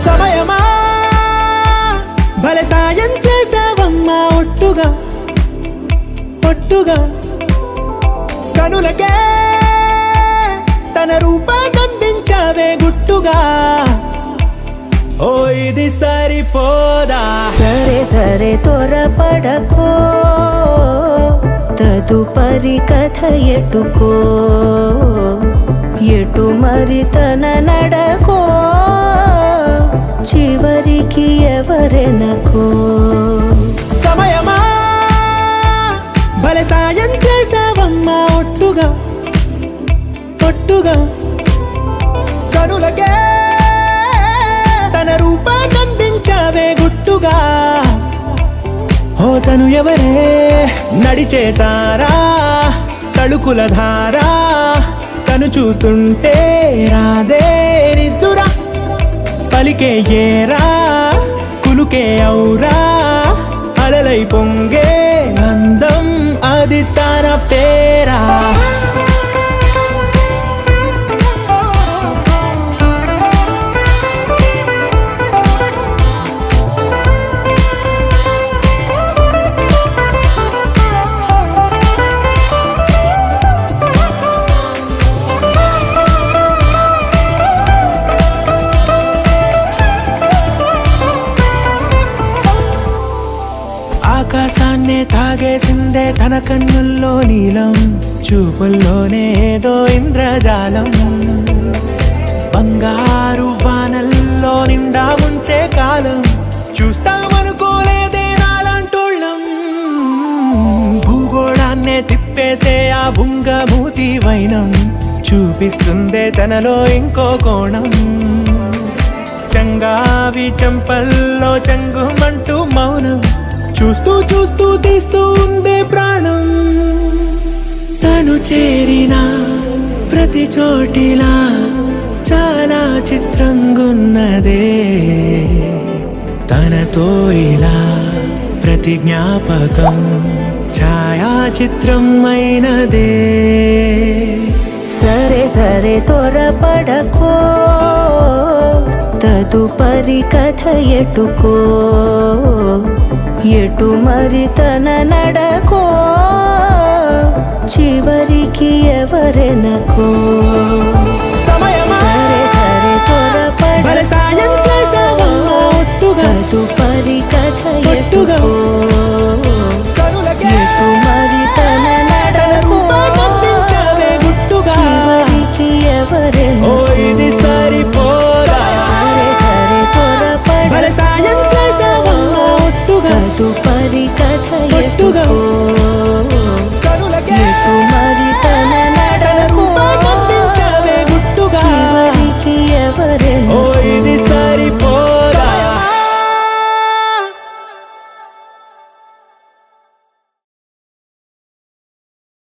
సమయమా భలే సాయం చేసావమ్మా ఒట్టుగా ఒట్టుగా కనులకే తన రూపాన్నందించావే గుట్టుగా ఓ ఇది సరిపోదా సరే సరే త్వరపడకో తదుపరి కథ ఎటుకో ఎటు మరి తన నడకో చివరికి ఎవరెనకో సమయమా భలే సాయం చేసావమ్మా ఒట్టుగా ఒట్టుగా కనులకే తన రూపాన్నందించావే గుట్టుగా ఓ తను ఎవరే నడిచే తారా తళుకుల ధారా తను చూస్తుంటే రాదే నిద్దురా పలికే ఏరా కులుకే ఔరా అలలై పొంగే అందం అది తన పేరా ఆకాశాన్నే తాగేసిందే తన కన్నుల్లో నీలం చూపుల్లోనే ఏదో ఇంద్రజాలం బంగారు వానల్లో నిండా ఉంచే కాలం చూస్తామనుకోలేదే నాలాంటోళ్ళం భూగోళాన్నే తిప్పేసే ఆ బుంగమూతి వైనం చూపిస్తుందే తనలో ఇంకో కోణం చంగావి చంపల్లో చంగుమంటూ మౌనం చూస్తూ చూస్తూ తీస్తూ ఉందే ప్రాణం తను చేరిన ప్రతి చోటిలా చాలా చిత్రంగున్నదే తనతో ఇలా ప్రతి జ్ఞాపకం ఛాయాచిత్రం అయినదే సరే సరే త్వరపడకో తదుపరి కథ ఎటుకో ఎటు మరి తన నడకో చివరికి ఎవరెనకో సమయమా సరే సరే భలే సాయం చేసావమ్మా ఒట్టుగా తదుపరి కథ ఒట్టుగా ఎటుకో కనులకే ఎటు మరి తన నడకో రూపాన్నందించావే గుట్టుగా చివరికి ఓ ఎవరెనకో ఇది సరిపోదా సరే సరే త్వరపడ భలే సాయం చేసావమ్మా ఒట్టుగా తదుపరి కథ ఒట్టుగా ఎటుకో